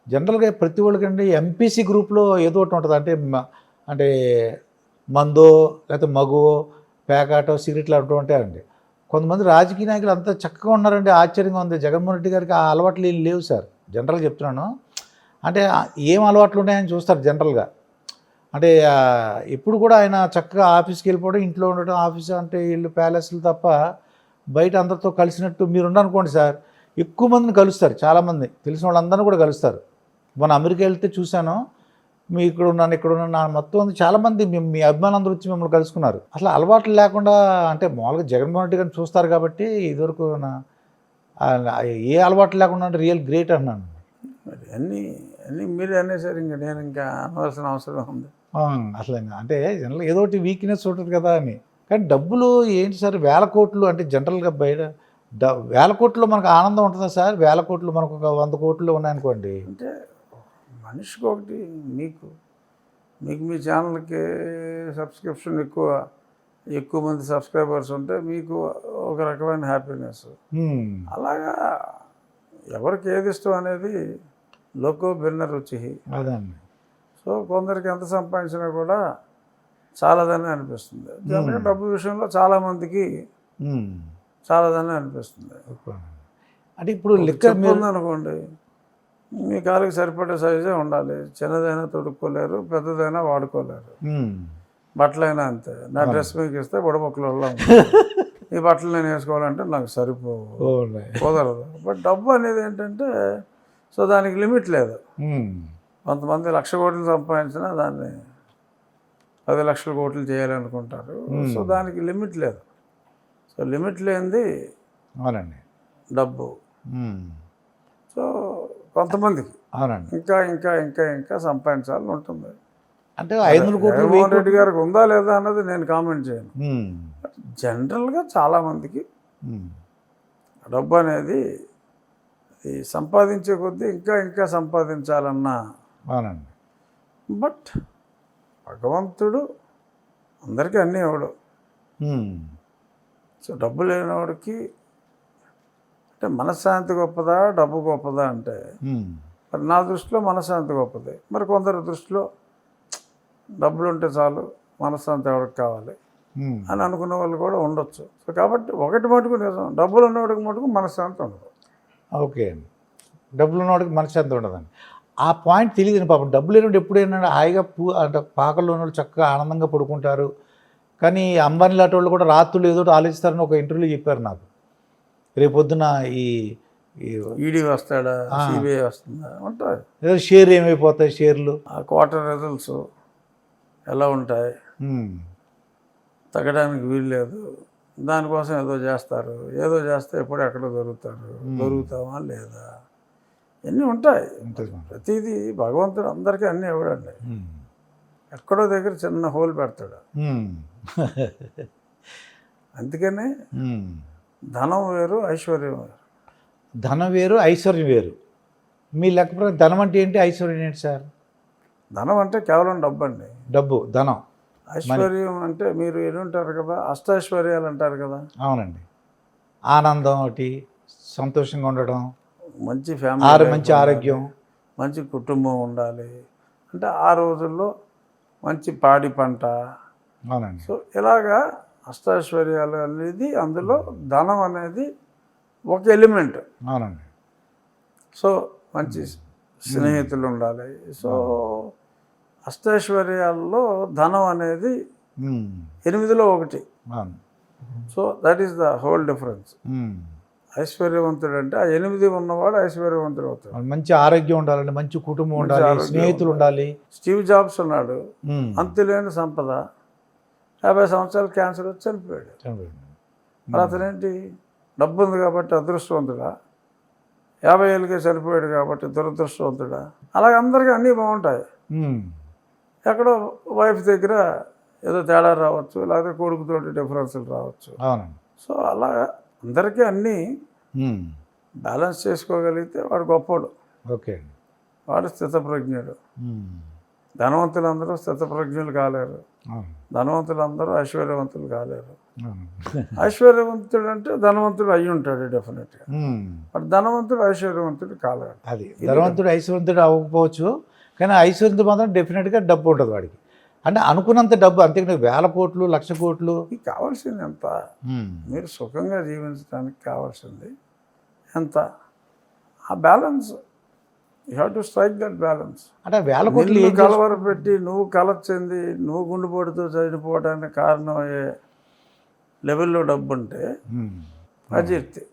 జనరల్‌గా ప్రతి ఒళ్ళకండి ఎంపీసీ గ్రూప్‌లో ఏదో ఒకటి ఉంటది. అంటే మందో, లేకపోతే మగువో, పేకాటో, సిగరెట్లు అంటూ ఉంటాయండి. కొంతమంది రాజకీయ నాయకులు అంతా చక్కగా ఉన్నారండి. ఆశ్చర్యంగా ఉంది. జగన్మోహన్ రెడ్డి గారికి ఆ అలవాట్లు ఏం లేవు సార్. జనరల్‌గా చెప్తున్నాను. అంటే ఏం అలవాట్లు ఉన్నాయని చూస్తారు జనరల్‌గా. అంటే ఎప్పుడు కూడా ఆయన చక్కగా ఆఫీస్‌కి వెళ్ళిపోవడం, ఇంట్లో ఉండడం, ఆఫీస్ అంటే ఇల్లు ప్యాలెస్‌లు తప్ప బయట అందరితో కలిసినట్టు మీరున్నారనుకోండి సార్, ఎక్కువ మందిని కలుస్తారు. చాలామంది తెలిసిన వాళ్ళందరిని కూడా కలుస్తారు. మొన్న అమెరికా వెళ్తే చూశాను. మీ ఇక్కడున్నాను నా మొత్తం ఉంది చాలామంది మీ అభిమానులందరూ వచ్చి మిమ్మల్ని కలుసుకున్నారు. అసలు అలవాట్లు లేకుండా అంటే మామూలుగా జగన్మోహన్ రెడ్డి గారిని చూస్తారు కాబట్టి ఇదివరకు ఏ అలవాట్లు లేకుండా అంటే రియల్ గ్రేట్ అన్నాను. మరి అన్నీ అన్నీ మీరే అనేసారు. ఇంకా నేను ఇంకా అనవలసిన అవసరం ఉంది. అసలు అంటే జనరల్ ఏదో ఒకటి వీక్‌నెస్ ఉంటుంది కదా అని. కానీ డబ్బులు ఏంటి సార్ వేల కోట్లు అంటే జనరల్‌గా బయట వేల కోట్లలో మనకు ఆనందం ఉంటుందా సార్? వేల కోట్లు మనకు ఒక 100 కోట్లు ఉన్నాయనుకోండి. అంటే మనిషికి ఒకటి మీకు మీకు మీ ఛానల్కి సబ్స్క్రిప్షన్ ఎక్కువ మంది సబ్స్క్రైబర్స్ ఉంటే మీకు ఒక రకమైన హ్యాపీనెస్. అలాగా ఎవరికి ఏది ఇష్టం అనేది లోకో భిన్న రుచి. అదండి. సో కొందరికి ఎంత సంపాదించినా కూడా చాలదని అనిపిస్తుంది. జనరల్గా డబ్బు విషయంలో చాలామందికి చాలదని అనిపిస్తుంది. అంటే ఇప్పుడు లెక్క ఉందనుకోండి, మీ కాలుకి సరిపడే సైజే ఉండాలి. చిన్నదైనా తొడుక్కోలేరు, పెద్దదైనా వాడుకోలేరు. బట్టలైనా అంతే. నా డ్రెస్ మీకు ఇస్తే బుడబొక్కలు ఈ బట్టలు నేను వేసుకోవాలంటే నాకు సరిపోవు, కుదరదు. బట్ డబ్బు అనేది ఏంటంటే సో దానికి లిమిట్ లేదు. కొంతమంది 1,00,000 కోట్లు సంపాదించినా దాన్ని 10 లక్షల కోట్లు చేయాలనుకుంటారు. సో దానికి లిమిట్ లేదు. సో లిమిట్ లేనిది అవునండి డబ్బు. సో కొంతమందికి అవునండి ఇంకా ఇంకా ఇంకా ఇంకా సంపాదించాలని ఉంటుంది. అంటే 500 కోట్లు జగన్మోహన్ రెడ్డి గారికి ఉందా లేదా అన్నది నేను కామెంట్ చేయను. జనరల్గా చాలామందికి డబ్బు అనేది ఈ సంపాదించే కొద్దీ ఇంకా ఇంకా సంపాదించాలన్నా. అవునండి. బట్ భగవంతుడు అందరికీ అన్నీ ఇవ్వడు. సో డబ్బు లేనివాడికి అంటే మనశ్శాంతి గొప్పదా డబ్బు గొప్పదా అంటే మరి నా దృష్టిలో మనశ్శాంతి గొప్పది. మరి కొందరి దృష్టిలో డబ్బులు ఉంటే చాలు, మనశ్శాంతి ఎవరికి కావాలి అని అనుకునే వాళ్ళు కూడా ఉండొచ్చు. సో కాబట్టి ఒకటి మటుకు నిజం, డబ్బులు ఉన్నవాడికి మటుకు మనశ్శాంతి ఉండదు. ఓకే అండి. డబ్బులు ఉన్నవాడికి మనశ్శాంతి ఉండదండి. ఆ పాయింట్ తెలియదు పాపం. డబ్బులు లేనివాడు ఎప్పుడైనా హాయిగా అంటే పాకల్లో ఉన్నవాళ్ళు చక్కగా ఆనందంగా పడుకుంటారు. కానీ అంబానీ లాంటి వాళ్ళు కూడా రాత్రులు ఏదో ఆలోచిస్తారని ఒక ఇంటర్వ్యూలో చెప్పారు నాకు. రేపొద్దున ఈ ఈడీ వస్తాడా, సిబిఐ వస్తుందా, ఉంటాయి. ఏదో షేర్ ఏమైపోతాయి, షేర్లు ఆ క్వార్టర్ రిజల్ట్స్ ఎలా ఉంటాయి, తగ్గడానికి వీలు లేదు. దానికోసం ఏదో చేస్తారు. ఏదో చేస్తే ఎప్పుడు ఎక్కడో దొరుకుతామా లేదా, ఇవన్నీ ఉంటాయి. ప్రతిదీ భగవంతుడు అందరికీ అన్నీ ఇవ్వడండి. ఎక్కడో దగ్గర చిన్న హోల్ పెడతాడు. అందుకనే ధనం వేరు, ఐశ్వర్యం వేరు. ధనం వేరు, ఐశ్వర్యం వేరు. మీ లెక్క ప్రకారం ధనం అంటే ఏంటి, ఐశ్వర్యం ఏంటి సార్? ధనం అంటే కేవలం డబ్బు అండి. డబ్బు, ధనం. ఐశ్వర్యం అంటే మీరు ఉంటారు కదా, అష్టైశ్వర్యాలు అంటారు కదా. అవునండి. ఆనందం ఒకటి, సంతోషంగా ఉండడం, మంచి ఫ్యామిలీ, మంచి ఆరోగ్యం, మంచి కుటుంబం ఉండాలి. అంటే ఆ రోజుల్లో మంచి పాడి పంట. అవునండి. సో ఇలాగా అష్టైశ్వర్యాలు అనేది అందులో ధనం అనేది ఒక ఎలిమెంట్. అవునండి. సో మంచి స్నేహితులు ఉండాలి. సో అష్టైశ్వర్యాల్లో ధనం అనేది 8లో 1. So that is the whole difference. ఐశ్వర్యవంతుడు అంటే ఆ 8 ఉన్నవాడు ఐశ్వర్యవంతుడు అవుతాడు. మంచి ఆరోగ్యం ఉండాలండి, మంచి కుటుంబం ఉండాలి, స్నేహితులు ఉండాలి. స్టీవ్ జాబ్స్ ఉన్నాడు, అంతులేని సంపద, 50 సంవత్సరాలు క్యాన్సర్ వచ్చి చనిపోయాడు. మరి అతనేంటి, డబ్బు ఉంది కాబట్టి అదృష్టవంతుడా, 50 ఏళ్ళకే చనిపోయాడు కాబట్టి దురదృష్టవంతుడా? అలాగే అందరికీ అన్నీ బాగుంటాయి. ఎక్కడో వైఫ్ దగ్గర ఏదో తేడా రావచ్చు, లేకపోతే కొడుకుతోటి డిఫరెన్స్లు రావచ్చు. సో అలా అందరికీ అన్నీ బ్యాలెన్స్ చేసుకోగలిగితే వాడు గొప్పవాడు. ఓకే, వాడు స్థితప్రజ్ఞుడు. ధనవంతులందరూ స్థితప్రజ్ఞులు కాలేరు, ధనవంతులందరూ ఐశ్వర్యవంతులు కాలేరు. ఐశ్వర్యవంతుడు అంటే ధనవంతుడు అయి ఉంటాడు డెఫినెట్గా. ఉమ్. బట్ ధనవంతుడు ఐశ్వర్యవంతుడు కాలేడు. అది ధనవంతుడు ఐశ్వర్యంతుడు అవ్వకపోవచ్చు, కానీ ఐశ్వర్యంతో మాత్రం డెఫినెట్గా డబ్బు ఉంటుంది వాడికి. అంటే అనుకున్నంత డబ్బు, అంతేకాని 1000 కోట్లు 1,00,000 కోట్లు. మీకు కావాల్సింది ఎంత? ఉమ్. మీరు సుఖంగా జీవించడానికి కావాల్సింది ఎంత? ఆ balance you have to strike that balance. అంటే 1000 కోట్లు నిన్ను ఏం కలవరపెట్టి నువ్వు చెంది నువ్వు గుండెపోటుతో చనిపోవడానికి కారణం అయ్యే లెవెల్లో డబ్బు ఉంటే ఉమ్. అజీర్తి.